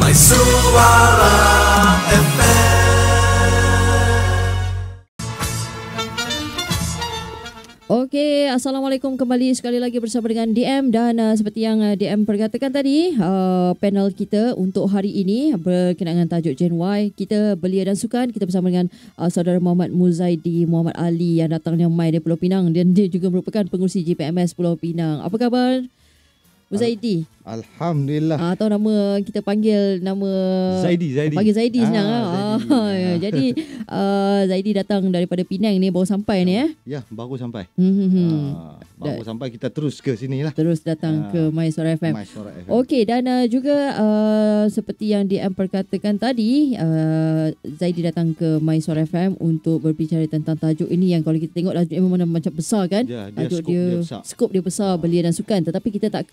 My Suara FM. Okey, Assalamualaikum, kembali sekali lagi bersama dengan DM dan seperti yang DM perkatakan tadi, panel kita untuk hari ini berkenaan dengan tajuk Gen Y, kita belia dan sukan. Kita bersama dengan saudara Muhammad Muzaidi Muhammad Ali yang datangnya mai dari Pulau Pinang dan dia juga merupakan pengurusi JPMS Pulau Pinang. Apa khabar Muzaidi? Alhamdulillah. Atau nama kita panggil nama Zaidi. Panggil Zaidi senang. Zaidi. Jadi Zaidi datang daripada Penang ni, baru sampai ni Ya, baru sampai. Baru sampai, kita terus ke sini lah. Terus datang ke My Suara FM. My Suara FM. Okey, dan juga seperti yang DM perkatakan tadi, Zaidi datang ke My Suara FM untuk berbicara tentang tajuk ini yang kalau kita tengok tajuk memang macam besar kan. Ya, tajuk skop dia besar, belia dan sukan, tetapi kita tak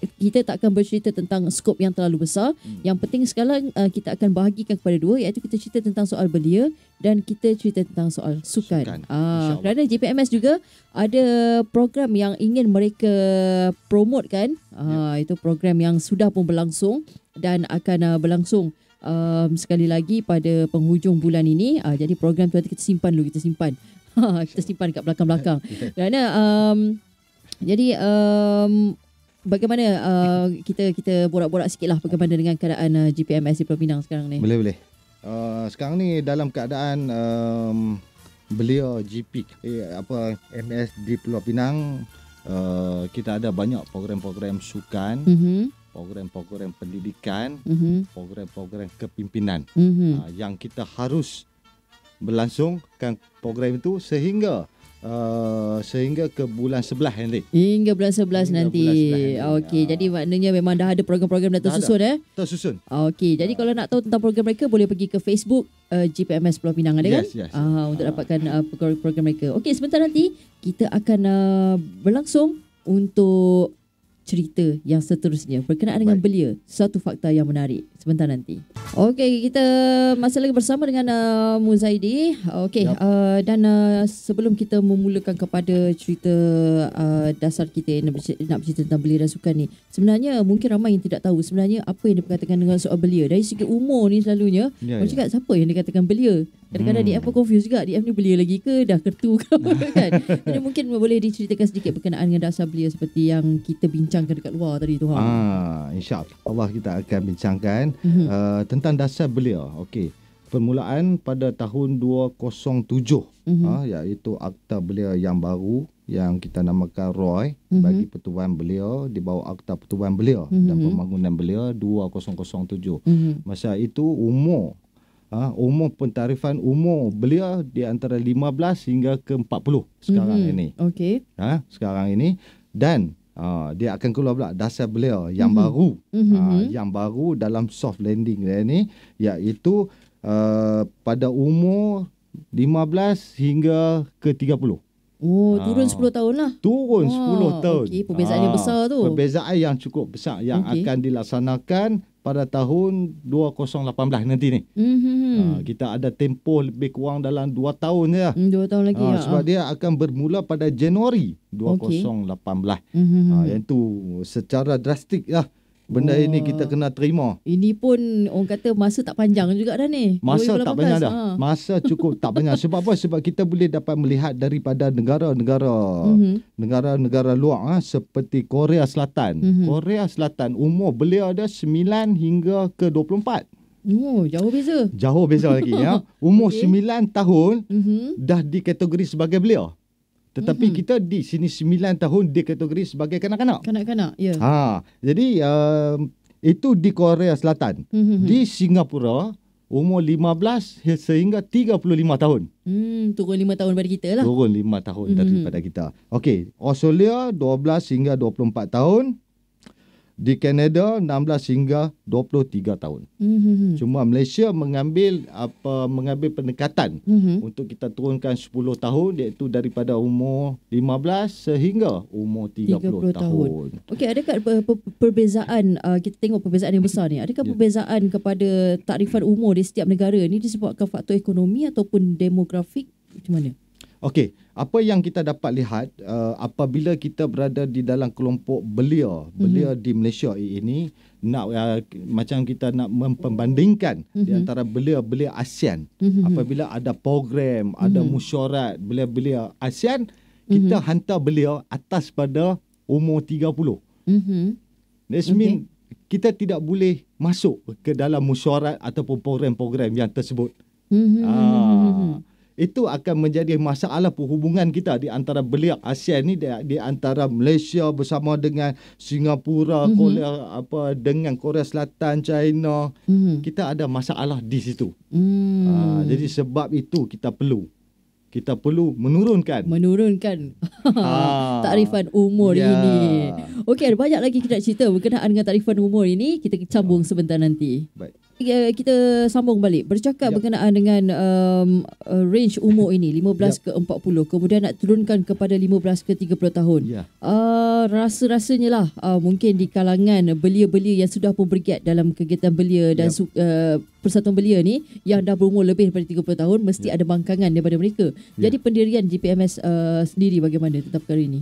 akan bercerita tentang skop yang terlalu besar. Yang penting sekarang kita akan bahagikan kepada dua, iaitu kita cerita tentang soal belia dan kita cerita tentang soal sukan. Kerana JPMS juga ada program yang ingin mereka promote kan. Itu program yang sudah pun berlangsung dan akan berlangsung sekali lagi pada penghujung bulan ini. Jadi program tu nanti kita simpan dulu, kita simpan kat belakang-belakang. Kerana jadi bagaimana kita borak-borak sikitlah bagaimana dengan keadaan JPMS di Pulau Pinang sekarang ni? Boleh. Sekarang ni dalam keadaan belia GP MS di Pulau Pinang, kita ada banyak program-program sukan, program-program pendidikan, program-program kepimpinan yang kita harus berlangsungkan program itu sehingga ke bulan 11 nanti. Hingga bulan 11 nanti. Okey, jadi maknanya memang dah ada program-program dah tersusun Tersusun. Okey, jadi kalau nak tahu tentang program mereka boleh pergi ke Facebook JPMS Pulau Pinang ada kan? Yes. Untuk dapatkan program mereka. Okey, sebentar nanti kita akan berlangsung untuk cerita yang seterusnya berkenaan dengan belia, satu fakta yang menarik sebentar nanti. Okey, kita masih lagi bersama dengan Muzaidi. Okey, dan sebelum kita memulakan kepada cerita dasar kita nak bercerita tentang belia dan sukan ni, sebenarnya mungkin ramai yang tidak tahu sebenarnya apa yang diperkatakan dengan soal belia. Dari segi umur ni selalunya orang cakap siapa yang dikatakan belia. Kadang-kadang DM pun confuse juga, DM ni belia lagi ke, dah kertu ke kan. Jadi mungkin boleh diceritakan sedikit berkenaan dengan dasar belia seperti yang kita bincangkan dekat luar tadi tu. InsyaAllah kita akan bincangkan tentang dasar belia. Okey. Permulaan pada tahun 207 iaitu Akta Belia yang baru yang kita namakan ROY bagi Pertubuhan Belia di bawah Akta Pertubuhan Belia dan Pembangunan Belia 2007. Masa itu umur pentarifan umur belia di antara 15 hingga ke 40 sekarang ini. Okey. Sekarang ini, dan dia akan keluar pula dasar belia yang baru. Yang baru dalam soft landing dia ni, iaitu pada umur 15 hingga ke 30. Turun 10 tahun lah. Turun 10 tahun. Okey, perbezaan yang besar tu. Perbezaan yang cukup besar yang akan dilaksanakan pada tahun 2018 nanti ni. Kita ada tempoh lebih kurang dalam 2 tahun je. 2 tahun lagi. Sebab dia akan bermula pada Januari 2018. Yang tu secara drastik lah. Benda ini kita kena terima. Ini pun orang kata masa tak panjang juga dah ni. Masa tak panjang dah. Masa cukup tak panjang. Sebab apa? Sebab kita boleh dapat melihat daripada negara-negara luar seperti Korea Selatan. Korea Selatan umur belia dia 9 hingga ke 24. Jauh beza. Jauh beza lagi Umur 9 tahun dah dikategori sebagai belia. Tetapi kita di sini 9 tahun dikategori sebagai kanak-kanak. Kanak-kanak, ya. Jadi itu di Korea Selatan. Di Singapura umur 15 sehingga 35 tahun. Turun 5 tahun daripada kita lah. Turun 5 tahun daripada kita. Okey, Australia 12 hingga 24 tahun. Di Kanada 16 hingga 23 tahun. Cuma Malaysia mengambil pendekatan untuk kita turunkan 10 tahun, iaitu daripada umur 15 sehingga umur 30 tahun. Okey, adakah perbezaan, kita tengok perbezaan yang besar ni, adakah perbezaan kepada takrifan umur di setiap negara ni disebabkan faktor ekonomi ataupun demografik? Macam mana? Okey, apa yang kita dapat lihat apabila kita berada di dalam kelompok belia di Malaysia ini, nak macam kita nak membandingkan di antara belia-belia ASEAN. Apabila ada program, ada mesyuarat belia-belia ASEAN, kita hantar belia atas pada umur 30. That means kita tidak boleh masuk ke dalam mesyuarat ataupun program-program yang tersebut. Itu akan menjadi masalah perhubungan kita di antara belia ASEAN ni, di antara Malaysia bersama dengan Singapura, Korea, dengan Korea Selatan, China. Kita ada masalah di situ. Jadi sebab itu kita perlu menurunkan takrifan umur ini. Okey, ada banyak lagi kita nak cerita berkenaan dengan takrifan umur ini. Kita sambung sebentar nanti. Baik. Kita sambung balik bercakap berkenaan dengan range umur ini 15 ke 40, kemudian nak turunkan kepada 15 ke 30 tahun. Rasa-rasanya lah mungkin di kalangan belia-belia yang sudah pun bergiat dalam kegiatan belia dan Persatuan Belia ni yang dah berumur lebih daripada 30 tahun mesti ada bangkangan daripada mereka. Jadi pendirian GPMS sendiri bagaimana tentang perkara ini?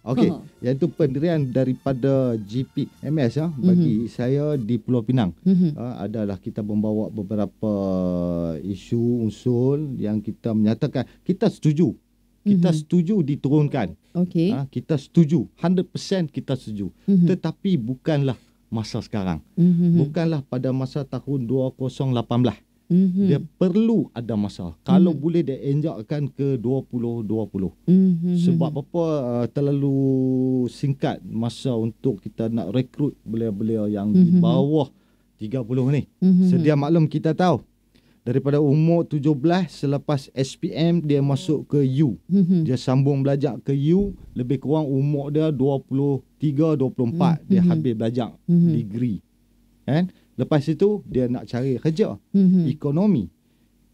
Okey, iaitu pendirian daripada GPMS bagi saya di Pulau Pinang adalah kita membawa beberapa isu usul yang kita menyatakan kita setuju. Kita setuju diturunkan. Okey. Kita setuju, 100% kita setuju. Tetapi bukanlah masa sekarang. Bukanlah pada masa tahun 2018. Dia perlu ada masa. Kalau boleh dia enjakkan ke 2020. Sebab apa terlalu singkat masa untuk kita nak rekrut belia-belia yang di bawah 30 ni. Sedia maklum kita tahu daripada umur 17 selepas SPM dia masuk ke U. Dia sambung belajar ke U, lebih kurang umur dia 23 24 dia habis belajar degree. Kan? Lepas itu dia nak cari kerja, ekonomi.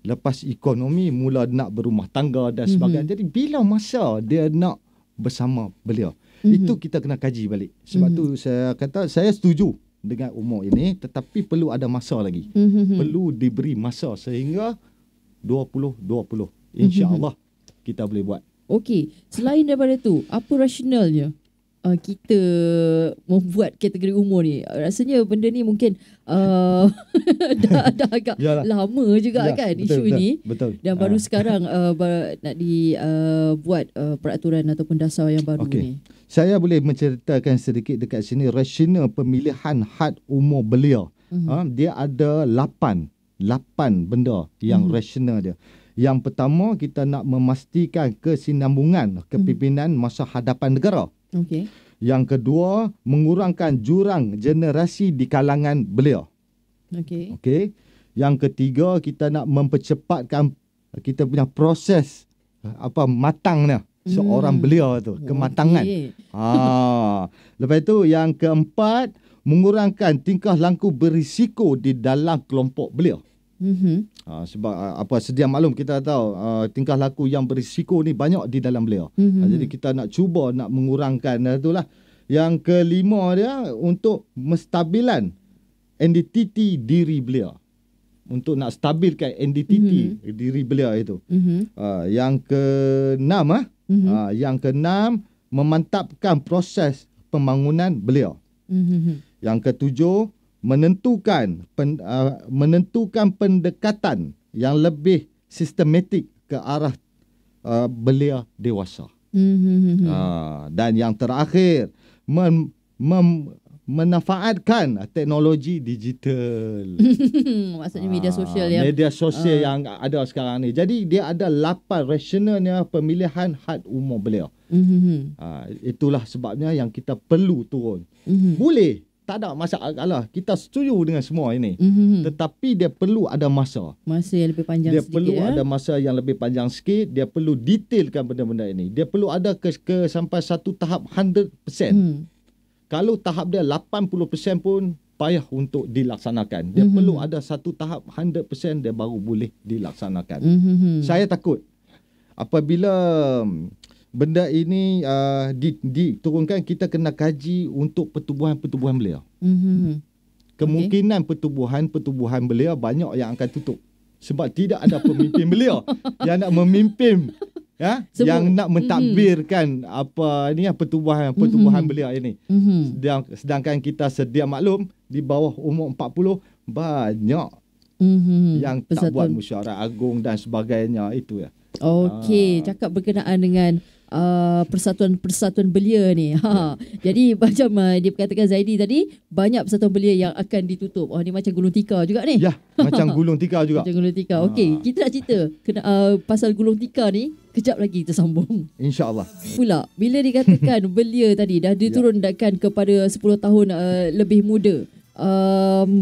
Lepas ekonomi mula nak berumah tangga dan sebagainya. Jadi bila masa dia nak bersama belia? Itu kita kena kaji balik. Sebab tu saya kata saya setuju dengan umur ini, tetapi perlu ada masa lagi. Perlu diberi masa sehingga 2020. InsyaAllah kita boleh buat. Okey, selain daripada tu, apa rasionalnya kita membuat kategori umur ni? Rasanya benda ni mungkin dah agak lama juga kan isu ni. Betul. Dan baru sekarang nak dibuat peraturan ataupun dasar yang baru ni. Saya boleh menceritakan sedikit dekat sini rasional pemilihan had umur belia. Dia ada 8 benda yang rasional dia. Yang pertama, kita nak memastikan kesinambungan kepimpinan masa hadapan negara. Okey. Yang kedua, mengurangkan jurang generasi di kalangan belia. Okey. Yang ketiga, kita nak mempercepatkan kita punya proses matangnya seorang belia tu, kematangan. Lepas itu yang keempat, mengurangkan tingkah laku berisiko di dalam kelompok belia. Sebab sedia maklum kita tahu tingkah laku yang berisiko ni banyak di dalam belia. Jadi kita nak cuba nak mengurangkan itulah. Yang kelima dia untuk menstabilan identiti diri belia. Untuk nak stabilkan identiti diri belia itu. Yang keenam memantapkan proses pembangunan belia. Yang ketujuh, menentukan pendekatan yang lebih sistematik ke arah belia dewasa. Dan yang terakhir, memanfaatkan teknologi digital. Maksudnya media sosial ya. Media sosial yang ada sekarang ni. Jadi dia ada 8 rasionalnya pemilihan had umur belia. Itulah sebabnya yang kita perlu turun. Boleh, tak ada masalah. Kita setuju dengan semua ini. Tetapi dia perlu ada masa. Masa yang lebih panjang dia sedikit. Dia perlu ada masa yang lebih panjang sikit. Dia perlu detailkan benda-benda ini. Dia perlu ada ke sampai satu tahap 100%. Kalau tahap dia 80% pun payah untuk dilaksanakan. Dia perlu ada satu tahap 100% dia baru boleh dilaksanakan. Saya takut apabila benda ini diturunkan, kita kena kaji untuk pertubuhan-pertubuhan belia. Kemungkinan pertubuhan belia banyak yang akan tutup. Sebab tidak ada pemimpin belia yang nak memimpin ya, Semua. yang nak mentadbirkan apa ni pertubuhan belia ini. Sedangkan kita sedia maklum di bawah umur 40 banyak yang tak buat mesyuarat agung dan sebagainya itu ya. Okey, cakap berkenaan dengan persatuan-persatuan belia ni. Jadi macam dia berkatakan Zaidi tadi, banyak persatuan belia yang akan ditutup. Oh, ni macam gulung tikar juga ni. Ya, macam gulung tikar juga. Macam gulung tikar. Okey, kita nak cerita pasal gulung tikar ni. Kejap lagi kita sambung. InsyaAllah. Pula, bila dikatakan belia tadi dah diturunkan kepada 10 tahun lebih muda,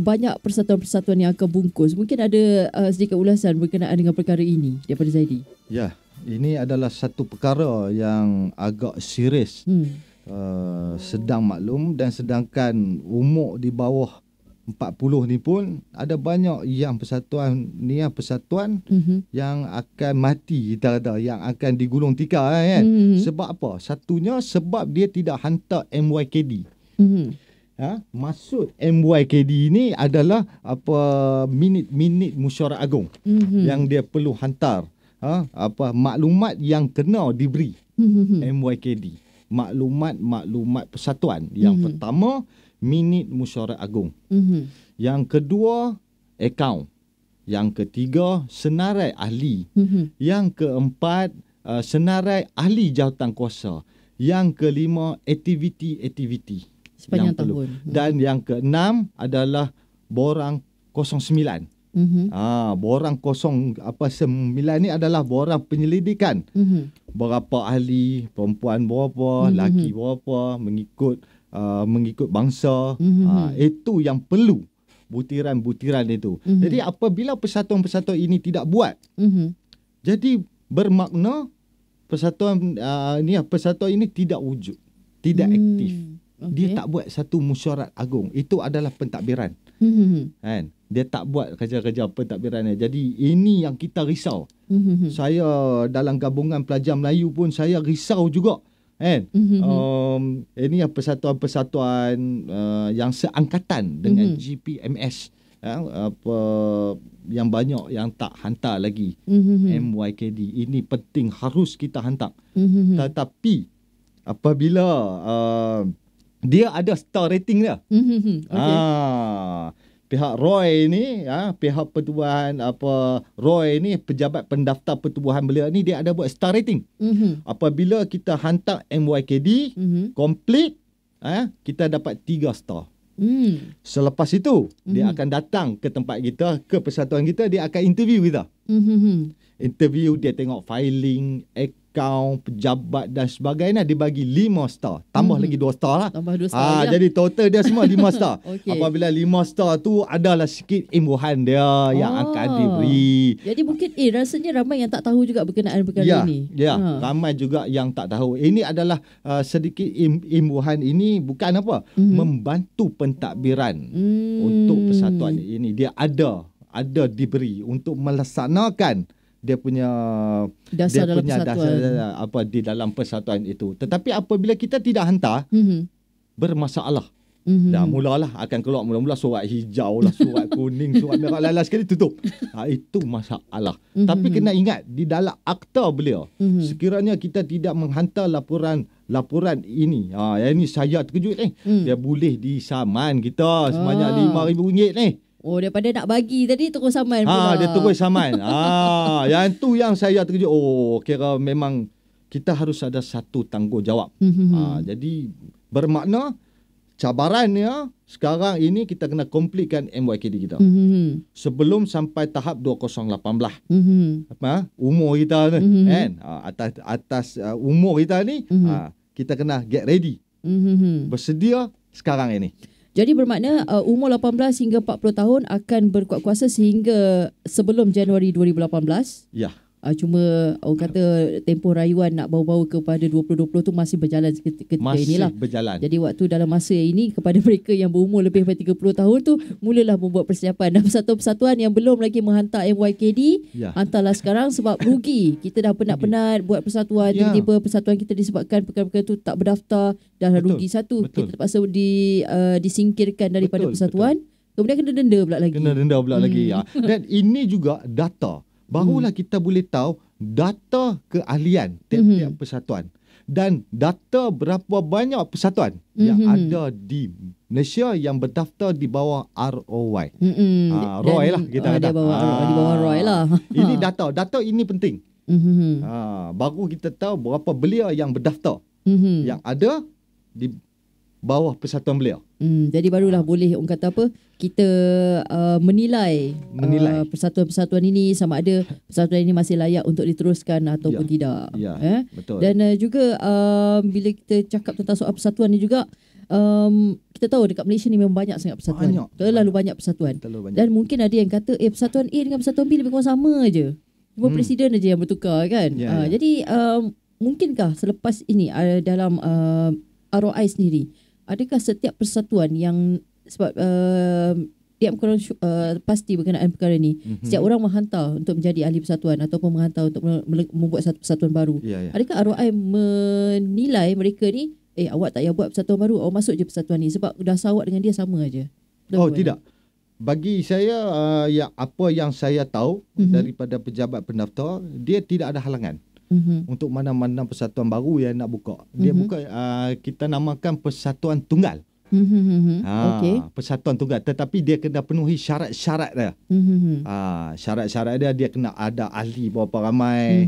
banyak persatuan-persatuan yang akan bungkus. Mungkin ada sedikit ulasan berkenaan dengan perkara ini daripada Zaidi. Ya, ini adalah satu perkara yang agak serius. Sedang maklum, dan sedangkan umur di bawah 40 ni pun ada banyak yang persatuan yang akan mati, kita kata, yang akan digulung tikar kan. Sebab apa? Satunya sebab dia tidak hantar MYKD. Maksud MYKD ni adalah minit mesyuarat agung yang dia perlu hantar. Maklumat yang kena diberi MYKD. Maklumat persatuan. Yang pertama, minit mesyuarat agung. Yang kedua, akaun. Yang ketiga, senarai ahli. Yang keempat, senarai ahli jawatan kuasa. Yang kelima, aktiviti sepanjang yang perlu. tahun. Dan yang keenam adalah borang 09. Borang 09 ni adalah borang penyelidikan. Berapa ahli, perempuan berapa, lelaki berapa, mengikut bangsa. Itu yang perlu, butiran-butiran itu. Jadi apabila persatuan-persatuan ini tidak buat, jadi bermakna persatuan ini tidak wujud, tidak aktif. Dia tak buat satu mesyuarat agung. Itu adalah pentadbiran. Kan? Dia tak buat kerja-kerja pentadbirannya. Jadi ini yang kita risau. Saya dalam gabungan pelajar Melayu pun saya risau juga. Kan? Ini persatuan-persatuan yang seangkatan dengan GPMS. Yang banyak yang tak hantar lagi MYKD. Ini penting, harus kita hantar. Tetapi apabila dia ada star rating dia. Pihak Roy ni, pihak pertubuhan Roy ni, pejabat pendaftar pertubuhan belia ni, dia ada buat star rating. Apabila kita hantar MYKD komplit, kita dapat 3 star. Selepas itu dia akan datang ke tempat kita, ke persatuan kita, dia akan interview kita. Interview, dia tengok filing, akaun, pejabat dan sebagainya. Dia bagi 5 star. Tambah lagi 2 star lah. Tambah 2 star. Jadi total dia semua 5 star. Okay. Apabila 5 star tu adalah sikit imbuhan dia yang akan diberi. Jadi mungkin rasanya ramai yang tak tahu juga berkenaan perkara ini. Ramai juga yang tak tahu. Ini adalah sedikit imbuhan ini bukan apa, membantu pentadbiran untuk persatuan ini. Dia ada diberi untuk melaksanakan dia punya dasar dalam di dalam persatuan itu. Tetapi apabila kita tidak hantar, bermasalah. Dah mulalah akan keluar mula-mula surat hijau lah, surat kuning, surat merah, lala sekali tutup. Itu masalah. Tapi kena ingat, di dalam akta belia, sekiranya kita tidak menghantar laporan ini, ini saya terkejut ni, dia boleh disaman kita sebanyak RM5,000 ni. Daripada nak bagi tadi terus saman pula. Dia terus saman. Yang tu yang saya terkejut. Kira memang kita harus ada satu tanggungjawab. Jadi bermakna cabarannya sekarang ini kita kena komplitkan MYKD kita. Sebelum sampai tahap 2018. Umur kita ni, kan? Atas umur kita ni, kita kena get ready. Bersedia sekarang ini. Jadi bermakna umur 18 hingga 40 tahun akan berkuat kuasa sehingga sebelum Januari 2018. Ya. Cuma orang kata tempoh rayuan nak bawa-bawa kepada 2020 tu masih berjalan ketika inilah. Masih berjalan. Jadi waktu dalam masa ini kepada mereka yang berumur lebih daripada 30 tahun tu mulalah membuat persiapan. Dan persatuan-persatuan yang belum lagi menghantar MYKD, hantarlah sekarang sebab rugi. Kita dah penat-penat buat persatuan, tiba-tiba persatuan kita disebabkan perkara-perkara tu tak berdaftar, dah rugi satu. Kita terpaksa disingkirkan daripada persatuan. Kemudian kena denda pula lagi. Dan ini juga data. Barulah kita boleh tahu data keahlian tiap-tiap persatuan dan data berapa banyak persatuan yang ada di Malaysia yang berdaftar di bawah ROY. ROY lah kita kata. Di bawah ROY lah. Ini data ini penting. Baru kita tahu berapa belia yang berdaftar yang ada di bawah persatuan belia. Jadi barulah boleh orang kata apa, kita menilai persatuan-persatuan ini sama ada persatuan ini masih layak untuk diteruskan ataupun tidak. Betul. Dan juga bila kita cakap tentang soal persatuan ni juga, kita tahu dekat Malaysia ni memang banyak sangat persatuan. Terlalu banyak persatuan. Dan mungkin ada yang kata persatuan A dengan persatuan B lebih kurang sama je. Cuma presiden aja yang bertukar kan. Jadi mungkinkah selepas ini dalam ROI sendiri, adakah setiap persatuan yang sebab tiap korang pasti berkenaan perkara ni, setiap orang menghantar untuk menjadi ahli persatuan ataupun menghantar untuk membuat satu persatuan baru. Adakah ROI menilai mereka ni, awak tak payah buat persatuan baru, awak masuk je persatuan ni sebab dasar awak dengan dia sama aja? Tidak. Bagi saya apa yang saya tahu daripada pejabat pendaftar, dia tidak ada halangan untuk mana-mana persatuan baru yang nak buka. Dia buka, kita namakan persatuan tunggal. Persatuan tunggal, tetapi dia kena penuhi syarat-syarat dia. Syarat-syarat dia kena ada ahli berapa ramai.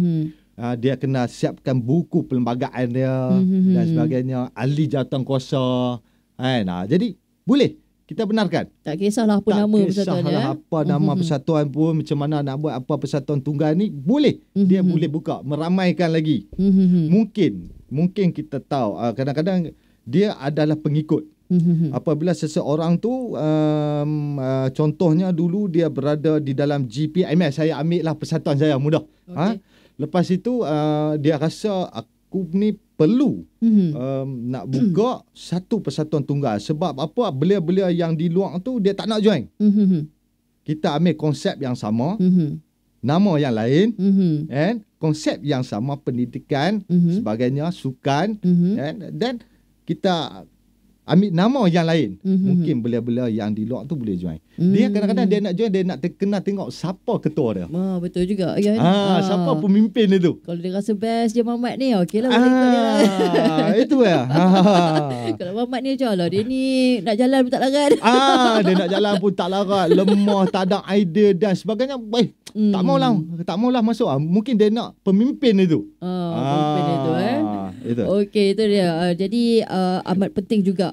Dia kena siapkan buku perlembagaan dia dan sebagainya, ahli jawatankuasa. Jadi boleh kita benarkan. Tak kisahlah apa nama persatuan. Tak kisahlah apa nama persatuan pun, macam mana nak buat apa persatuan tunggal ni, boleh. Dia boleh buka, meramaikan lagi. Mungkin kita tahu, kadang-kadang dia adalah pengikut. Apabila seseorang tu contohnya dulu dia berada di dalam GPMS, saya ambil lah persatuan saya mudah. Lepas itu dia rasa aku ni perlu nak buka satu persatuan tunggal. Sebab apa? Belia-belia yang di luar tu dia tak nak join. Kita ambil konsep yang sama, nama yang lain, konsep yang sama, pendidikan, sebagainya, sukan, dan kita ambil nama yang lain. Mungkin belia-belia yang di luar tu boleh join. Dia kadang-kadang dia nak join, dia nak kena tengok siapa ketua dia. Betul juga kan. Siapa pemimpin itu. Kalau dia rasa best je Mamat ni, okey lah, boleh ikut dia lah. Itu ya. Kalau Mamat ni macam lah, dia ni nak jalan pun tak larat. Dia nak jalan pun tak larat, lemah, tak ada idea dan sebagainya. Tak maulah masuk. Mungkin dia nak pemimpin itu. Pemimpin itu itu. Okey, itu dia. Jadi amat penting juga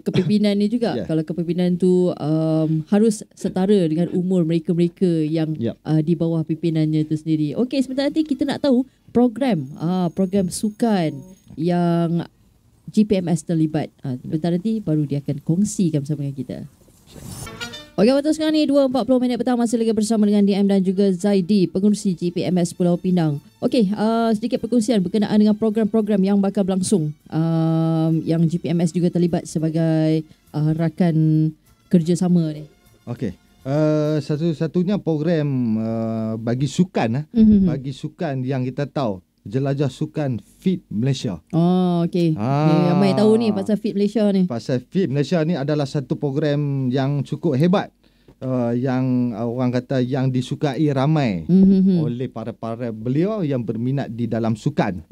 kepimpinan ni juga. Kalau kepimpinan tu harus setara dengan umur mereka-mereka yang di bawah pimpinannya itu sendiri. Okey, sebentar nanti kita nak tahu program sukan yang GPMS terlibat. Sebentar nanti baru dia akan kongsikan bersama dengan kita. Okey, waktu sekarang ni 2.40 minit petang, masih lagi bersama dengan DM dan juga Zaidi, pengurusi GPMS Pulau Pinang. Okey, sedikit perkongsian berkenaan dengan program-program yang bakal berlangsung, yang GPMS juga terlibat sebagai rakan kerjasama ni. Okey, satu-satunya program bagi sukan, bagi sukan yang kita tahu, Jelajah Sukan Fit Malaysia. Okey. Ramai tahu ni pasal Fit Malaysia ni. Pasal Fit Malaysia ni adalah satu program yang cukup hebat. Yang orang kata yang disukai ramai oleh para beliau yang berminat di dalam sukan.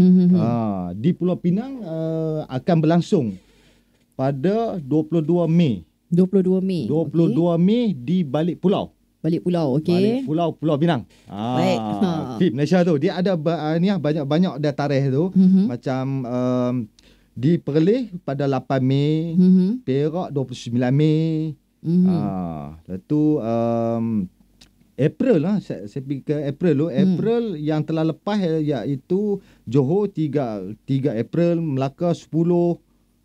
Di Pulau Pinang akan berlangsung pada 22 Mei. 22 Mei di Balik Pulau. Okey. Balik Pulau Pinang. Baik. Fit Malaysia tu dia ada banyak dah tarikh tu. Macam di Perlis pada 8 Mei, Perak 29 Mei. Lepas tu April lah, saya pergi ke April tu. April yang telah lepas iaitu Johor 3 April, Melaka 10,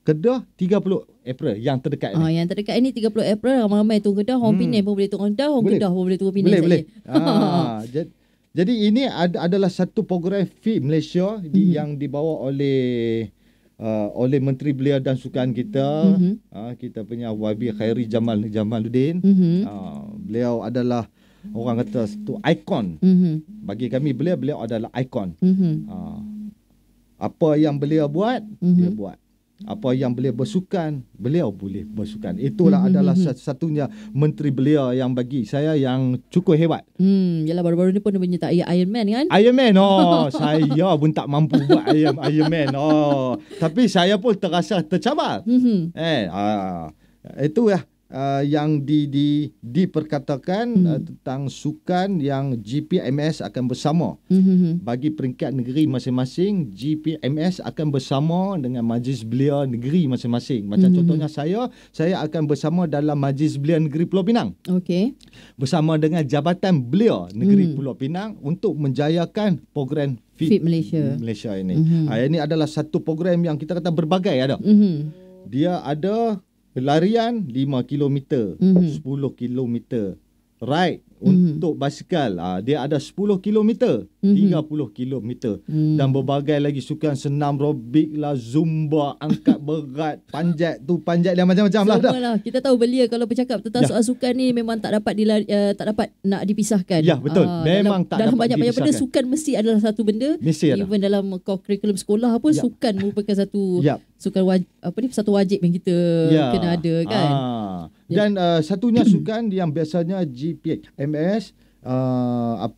Kedah 30 April yang terdekat ni. Yang terdekat ini 30 April, ramai turun Kedah, orang Penang pun boleh turun Kedah, orang Kedah pun boleh turun Penang. Boleh. Jadi ini adalah satu program Fit Malaysia yang dibawa oleh Menteri Belia dan Sukan kita, kita punya YB Khairi Jamaluddin. Beliau adalah orang kata satu ikon. Bagi kami beliau adalah ikon. Apa yang beliau buat, dia buat. apa yang beliau bersukan, beliau boleh bersukan. Itulah adalah satu-satunya menteri beliau yang bagi saya yang cukup hebat. Yalah, baru-baru ni pun dia menyertai Iron Man kan? Iron Man, saya pun tak mampu buat Iron Man. Tapi saya pun terasa tercabar. Itu ya. Yang diperkatakan tentang sukan yang GPMS akan bersama. Bagi peringkat negeri masing-masing, GPMS akan bersama dengan Majlis Belia Negeri masing-masing. Macam contohnya saya akan bersama dalam Majlis Belia Negeri Pulau Pinang. Okey. Bersama dengan Jabatan Belia Negeri Pulau Pinang untuk menjayakan program Fit Malaysia ini. Ini adalah satu program yang kita kata berbagai ada. Dia ada larian 5 km, 10 km, ride untuk basikal. Dia ada 10 km, 30 km dan berbagai lagi sukan senam aerobik lah, zumba, angkat berat, panjat dan macam-macam lah. Semualah. Kita tahu Belia kalau bercakap tentang soal sukan ni memang tak dapat nak dipisahkan. Ya, betul. Memang tak dalam dapat banyak-banyak benda, dipisahkan. sukan mesti adalah satu benda. Mesti ada. Even dalam kurikulum sekolah pun sukan merupakan satu sukan satu wajib yang kita kena ada kan. Dan satunya sukan yang biasanya GPMS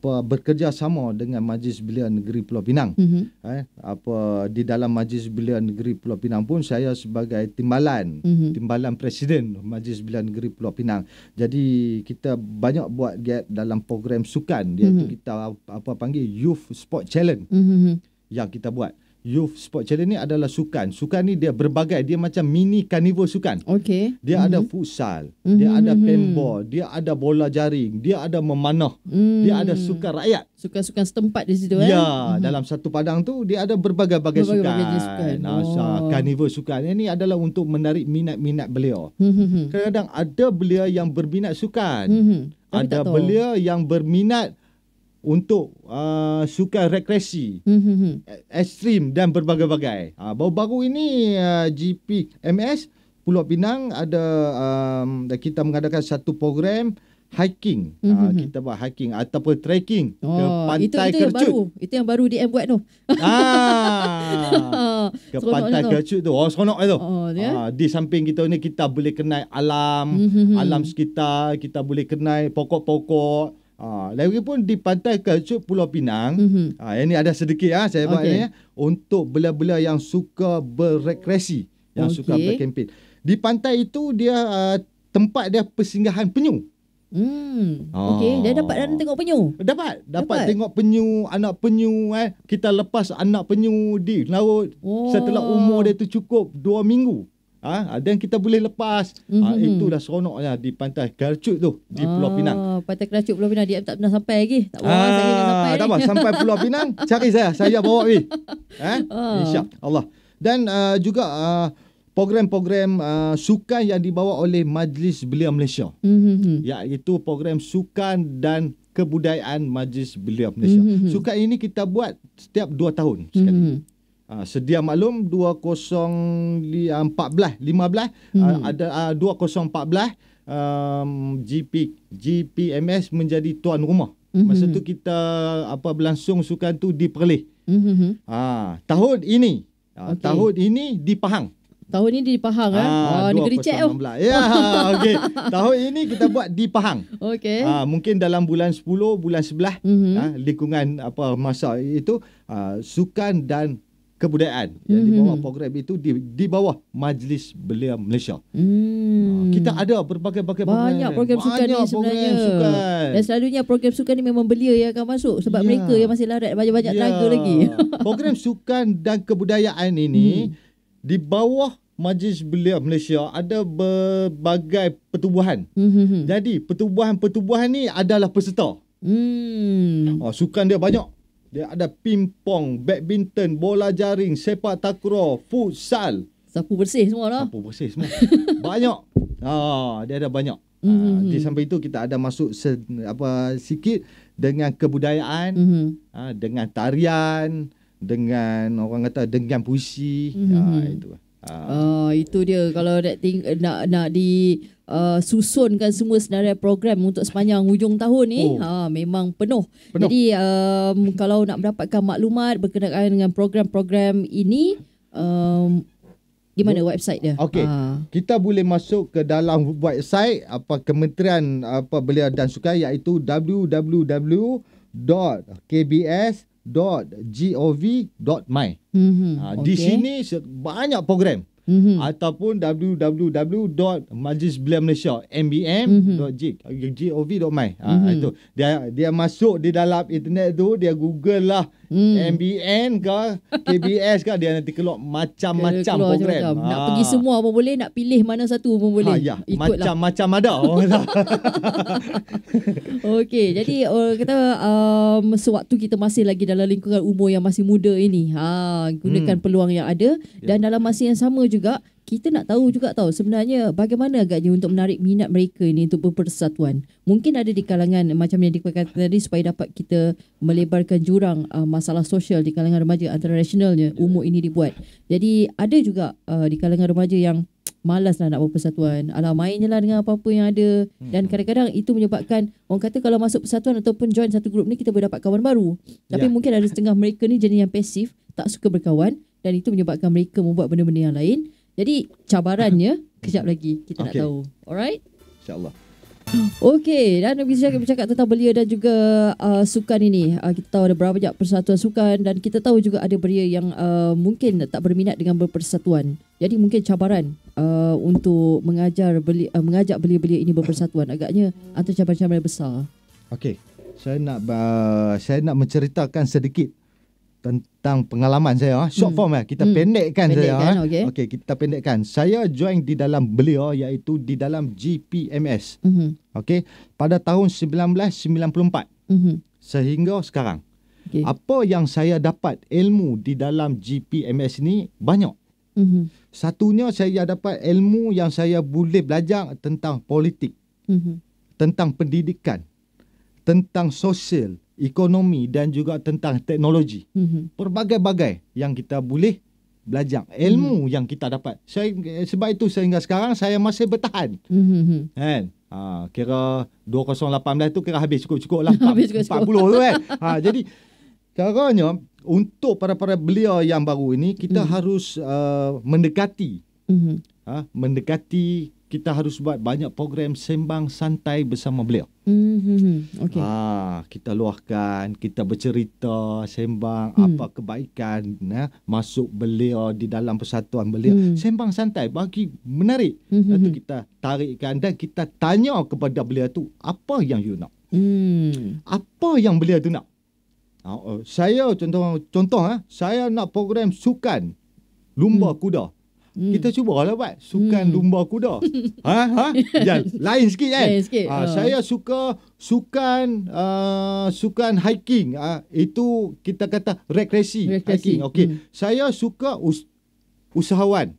bekerjasama dengan Majlis Belia Negeri Pulau Pinang. Di dalam Majlis Belia Negeri Pulau Pinang pun saya sebagai timbalan presiden Majlis Belia Negeri Pulau Pinang. Jadi kita banyak buat gap dalam program sukan, iaitu kita panggil Youth Sport Challenge yang kita buat. Youth Sport Challenge ni adalah sukan. Sukan ni dia berbagai. Dia macam mini karnival sukan. Okey. Dia ada futsal, dia ada paintball, dia ada bola jaring, dia ada memanah, dia ada sukan rakyat. Sukan-sukan setempat di situ dalam satu padang tu dia ada berbagai-bagai sukan. Karnival sukan ini adalah untuk menarik minat-minat belia. Kadang-kadang ada belia yang berminat sukan. Ada belia yang berminat untuk sukan rekreasi, ekstrim dan berbagai-bagai. Baru-baru ini GPMS Pulau Pinang ada kita mengadakan satu program hiking. Kita buat hiking ataupun trekking ke Pantai Kercut. Itu yang baru DM buat tu. Ke Pantai Kercut tu. Seronok itu. Di samping kita ni kita boleh kenal alam sekitar, kita boleh kenal pokok-pokok. Lagipun di Pantai Kercut Pulau Pinang, ini ada sedikit saya buat ni untuk belia-belia yang suka berrekreasi, yang suka berkempen. Di pantai itu dia tempat dia persinggahan penyu. Dia dapat tengok penyu. Dapat tengok penyu, anak penyu. Kita lepas anak penyu di laut setelah umur dia tu cukup 2 minggu. Dan kita boleh lepas. Itulah seronoknya di Pantai Kercut tu di Pulau Pinang. Pantai Kercut Pulau Pinang, dia tak pernah sampai lagi. Tak apa, saya nak sampai. Tak apa, sampai Pulau Pinang cari saya bawa pergi. InsyaAllah. Dan juga program-program sukan yang dibawa oleh Majlis Belia Malaysia, iaitu program sukan dan kebudayaan Majlis Belia Malaysia. Sukan ini kita buat setiap 2 tahun sekali. Sedia maklum 2015 ada 2014 GPMS menjadi tuan rumah. Masa tu kita berlangsung sukan tu di Perlis. Tahun ini di Pahang. Tahun ini di Pahang negeri Cek tu. Okey. Tahun ini kita buat di Pahang. Okey. Mungkin dalam bulan 10, bulan 11 lingkungan masa itu sukan dan kebudayaan yang di bawah program itu di bawah Majlis Belia Malaysia. Kita ada berbagai-bagai program. Banyak program sukan ni sebenarnya. Dan selalunya program sukan ni memang belia yang akan masuk sebab mereka yang masih larat banyak-banyak tenaga lagi. Program sukan dan kebudayaan ini di bawah Majlis Belia Malaysia ada berbagai pertubuhan. Jadi pertubuhan ni adalah peserta. Sukan dia banyak. Dia ada pingpong, badminton, bola jaring, sepak takraw, futsal. Sapu bersih semua lah. Sapu bersih semua. Banyak. Dia ada banyak. Di samping itu kita ada masuk sikit dengan kebudayaan, dengan tarian, dengan orang kata dengan puisi. Itu. Itu dia kalau nak susunkan semua senarai program untuk sepanjang hujung tahun ni memang penuh. Jadi kalau nak mendapatkan maklumat berkenaan dengan program-program ini, Gimana website dia? Okey. Kita boleh masuk ke dalam website Kementerian Belia dan Sukan, iaitu www.kbs.gov.my. Di sini banyak program. Ataupun www.Majlis Belia Malaysia mbm.gov.my. Itu dia masuk di dalam internet tu, dia google lah MBN ke KBS ke, dia nanti keluar macam-macam program. Nak pergi semua pun boleh, nak pilih mana satu pun boleh. Ya, macam-macam ada. Okey, jadi kata sewaktu kita masih lagi dalam lingkungan umur yang masih muda ini, gunakan peluang yang ada, dan dalam masa yang sama juga kita nak tahu juga sebenarnya bagaimana agaknya untuk menarik minat mereka ini untuk berpersatuan. Mungkin ada di kalangan macam yang dikatakan tadi, supaya dapat kita melebarkan jurang masalah sosial di kalangan remaja, antara rasionalnya umur ini dibuat. Jadi ada juga di kalangan remaja yang malas lah nak berpersatuan. Alah, main je lah dengan apa-apa yang ada. Dan kadang-kadang itu menyebabkan, orang kata kalau masuk persatuan ataupun join satu grup ni, kita boleh dapat kawan baru. Tapi mungkin ada setengah mereka ni jenis yang pasif, tak suka berkawan, dan itu menyebabkan mereka membuat benda-benda yang lain. Jadi cabarannya kejap lagi kita nak tahu. Alright? InsyaAllah. Okey, dan kita bercakap tentang belia dan juga sukan ini. Kita tahu ada berapa banyak persatuan sukan, dan kita tahu juga ada belia yang mungkin tak berminat dengan berpersatuan. Jadi mungkin cabaran untuk mengajak belia-belia ini berpersatuan agaknya antara cabaran-cabaran besar. Okey, saya nak menceritakan sedikit tentang pengalaman saya. Short form kita pendekkan saya. Okey, kita pendekkan. Saya join di dalam belia, iaitu di dalam GPMS. Okey, pada tahun 1994 sehingga sekarang. Apa yang saya dapat ilmu di dalam GPMS ni banyak. Satunya, saya dapat ilmu yang saya boleh belajar tentang politik, tentang pendidikan, tentang sosial, ekonomi, dan juga tentang teknologi. Berbagai-bagai yang kita boleh belajar, ilmu yang kita dapat. Sebab itu sehingga sekarang saya masih bertahan. Kan? Kira 2018 tu kira habis cukup-cukup lah. 40 tu kan. Jadi caranya untuk para belia yang baru ini, kita harus mendekati. Kita harus buat banyak program sembang santai bersama belia. Kita luahkan, kita bercerita, sembang apa kebaikan masuk belia di dalam persatuan belia. Sembang santai bagi menarik. Lepas tu kita tarikkan dan kita tanya kepada belia tu, apa yang you nak? Apa yang belia tu nak? Saya contoh saya nak program sukan lumba kuda. Kita cubalah buat sukan lumba kuda. Lain sikit kan? Saya suka sukan hiking. Itu kita kata rekreasi. Hiking. Okey. Saya suka usahawan.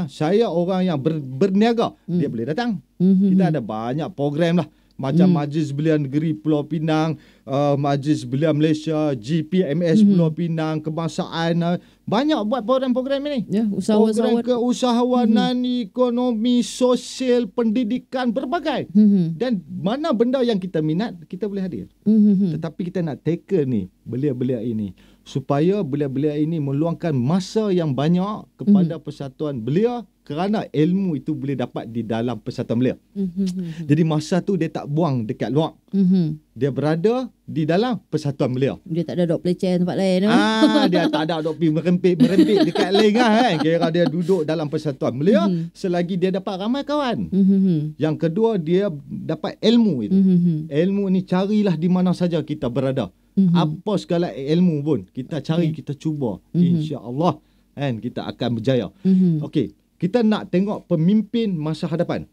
Saya orang yang berniaga. Dia boleh datang. Kita ada banyak program lah. Macam Majlis Belia Negeri Pulau Pinang, Majlis Belia Malaysia, GPMS Pulau Pinang, kebangsaan. Banyak buat program-program ini. Program keusahawanan, ekonomi, sosial, pendidikan, berbagai. Dan mana benda yang kita minat, kita boleh hadir. Tetapi kita nak tackle ni, belia-belia ini, supaya belia-belia ini meluangkan masa yang banyak kepada persatuan belia, kerana ilmu itu boleh dapat di dalam persatuan belia. Jadi masa tu dia tak buang dekat luar. Dia berada di dalam persatuan belia. Dia tak ada dok peleceh tempat lain. Dia tak ada dok pergi merempit dekat lain kan. Kira dia duduk dalam persatuan belia selagi dia dapat ramai kawan. Yang kedua, dia dapat ilmu itu. Ilmu ni carilah di mana saja kita berada. Apa segala ilmu pun kita cari, kita cuba. InsyaAllah kan kita akan berjaya. Okey. Kita nak tengok pemimpin masa hadapan.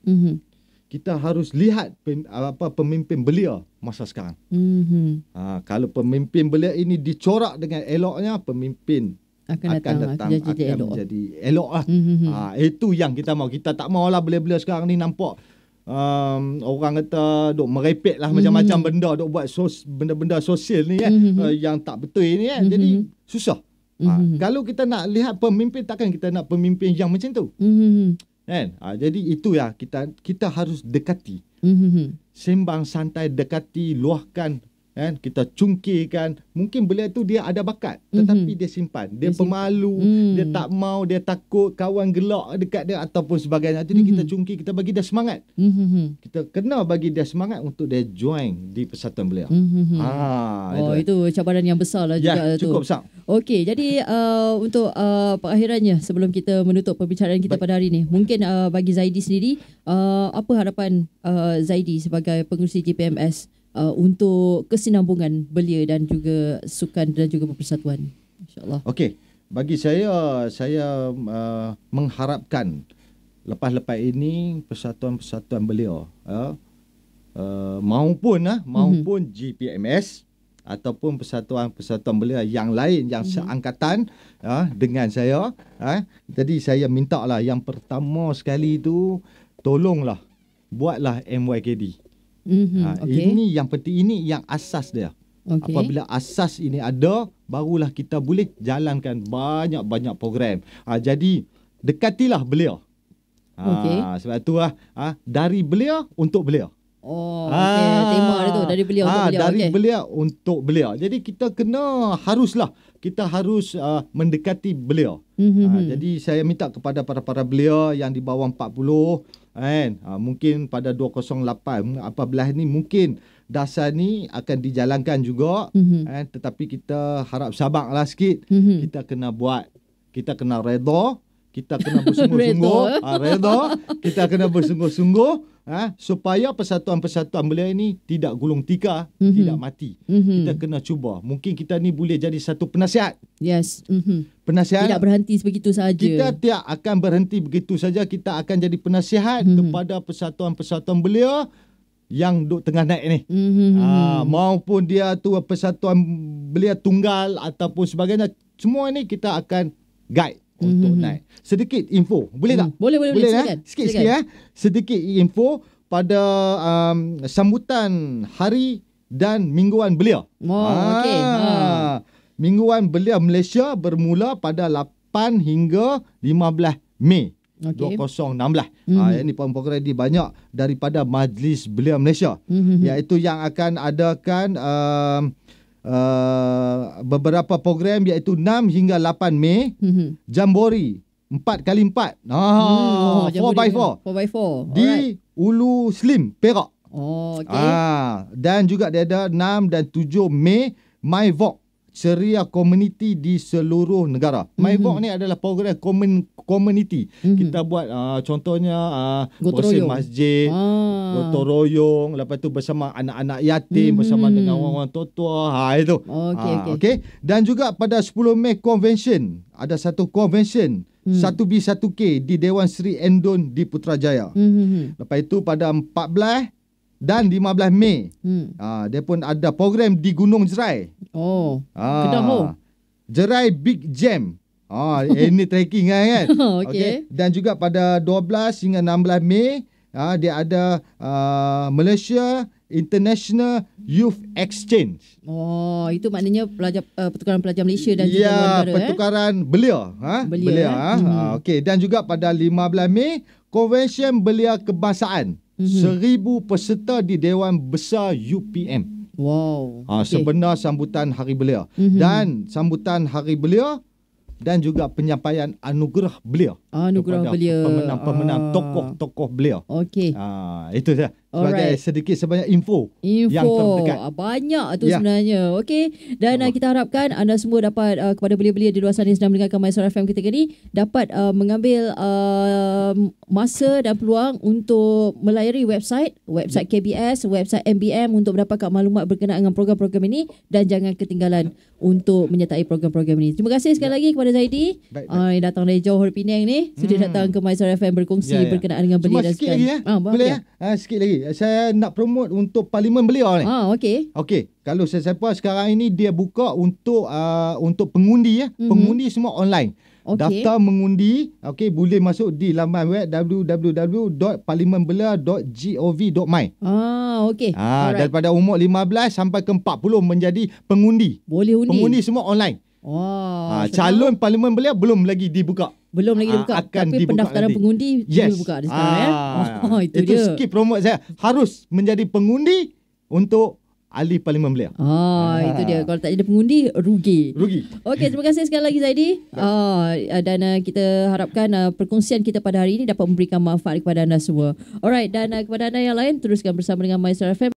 Kita harus lihat pemimpin belia masa sekarang. Kalau pemimpin belia ini dicorak dengan eloknya, pemimpin akan datang menjadi elok lah. Itu yang kita mahu. Kita tak mahulah belia-belia sekarang ni nampak orang kata duk merepek lah macam-macam benda, duk buat benda-benda sosial ni kan, yang tak betul ni kan. Jadi susah. Kalau kita nak lihat pemimpin, takkan kita nak pemimpin yang macam tu. Kan? Jadi itu kita harus dekati. Sembang santai, dekati, luahkan kan, kita cungkirkan. Mungkin belia tu dia ada bakat tetapi dia simpan, dia pemalu, dia tak mau, dia takut kawan gelak dekat dia ataupun sebagainya. Jadi kita cungkir, kita bagi dia semangat. Kita kena bagi dia semangat untuk dia join di Persatuan Belia. Itu cabaran yang besar lah juga tu. Cukup besar. Okey, jadi untuk pengakhirannya sebelum kita menutup pembicaraan kita pada hari ini, mungkin bagi Zaidi sendiri, apa harapan Zaidi sebagai pengurusi GPMS untuk kesinambungan belia dan juga sukan dan juga berpersatuan, insyaAllah. Okey, bagi saya mengharapkan lepas-lepas ini persatuan-persatuan belia maupun GPMS ataupun persatuan-persatuan belia yang lain yang seangkatan dengan saya, jadi saya minta lah, yang pertama sekali tu tolonglah buatlah MYKD. Ini yang penting, ini yang asas dia. Apabila asas ini ada, barulah kita boleh jalankan banyak-banyak program. Jadi dekatilah belia. Sebab tu dari belia untuk belia. Tema dia tu, dari belia untuk belia. Dari belia untuk belia. Jadi kita harus mendekati belia. Jadi saya minta kepada para belia yang di bawah 40, mungkin pada 208 apabila ni mungkin dasar ni akan dijalankan juga, tetapi kita harap sabarlah sikit. Kita kena buat, kita kena redha, kita kena bersungguh-sungguh, kita kena bersungguh-sungguh, supaya persatuan-persatuan belia ini tidak gulung tikar, tidak mati. Kita kena cuba. Mungkin kita ni boleh jadi satu penasihat. Yes. Penasihat. Tidak berhenti begitu saja. Kita tidak akan berhenti begitu saja. Kita akan jadi penasihat kepada persatuan-persatuan belia yang duk tengah naik ni. Maupun dia tu persatuan belia tunggal ataupun sebagainya. Semua ni kita akan guide untuk naik. Sedikit info, boleh tak? Boleh Sikit-sikit sedikit info pada sambutan hari dan mingguan belia. Okey. Mingguan belia Malaysia bermula pada 8 hingga 15 Mei 2016. Ini program ini banyak daripada Majlis Belia Malaysia, iaitu yang akan adakan beberapa program, iaitu 6 hingga 8 Mei, Jambori 4x4, 4x4 di Ulu Slim, Perak. Dan juga dia ada 6 dan 7 Mei MyVok ceria komuniti di seluruh negara. MyVok ni adalah program komuniti. Kita buat contohnya bersih masjid, gotong royong, lepas tu bersama anak-anak yatim, bersama dengan orang-orang tua. Itu. Okey. Dan juga pada 10 Mei convention, ada satu convention 1B1K di Dewan Seri Endun di Putrajaya. Lepas itu pada 14 dan 15 Mei dia pun ada program di Gunung Jerai. Kedah. Jerai Big Jam. Ini trekking kan. Okey. Dan juga pada 12 hingga 16 Mei dia ada Malaysia International Youth Exchange. Itu maknanya pertukaran pelajar Malaysia dan juga luar negara. Pertukaran belia. Belia. Okey. Dan juga pada 15 Mei Convention Belia Kebangsaan. 1,000 peserta di Dewan Besar UPM. Sebenar sambutan Hari Belia. Dan sambutan Hari Belia dan juga penyampaian anugerah belia. Anugerah belia. Pemenang tokoh-tokoh belia. Okey. Itu saja. Sedikit sebanyak info yang terdekat. Banyak tu sebenarnya. Okey. Dan kita harapkan anda semua dapat kepada belia-belia di luar sana yang sedang mendengarkan MySuara FM ketika ini dapat mengambil masa dan peluang untuk melayari website KBS, website MBM untuk mendapatkan maklumat berkenaan dengan program-program ini, dan jangan ketinggalan untuk menyertai program-program ini. Terima kasih sekali lagi kepada Zaidi yang datang dari Johor Penang ni, sudah datang ke MySuara FM berkongsi berkenaan dengan belia dan sikit lagi boleh sikit lagi. Saya nak promote untuk Parlimen Belia ni. Okey. Kalau sesiapa sekarang ini dia buka untuk pengundi pengundi semua online. Daftar mengundi, boleh masuk di laman web www.parlimenbelia.gov.my. Daripada umur 15 sampai ke 40 menjadi pengundi. Boleh undi. Pengundi semua online. Calon Parlimen Belia belum lagi dibuka. Tapi pendaftaran nanti. pengundi dibuka sekarang itu dia. Sikit promote saya. Harus menjadi pengundi untuk ahli parlimen beliau. Itu dia. Kalau tak ada pengundi, rugi. Okey, terima kasih sekali lagi Zaidi. Dan kita harapkan perkongsian kita pada hari ini dapat memberikan manfaat kepada anda semua. Alright, dan kepada anda yang lain, teruskan bersama dengan Maestro FM.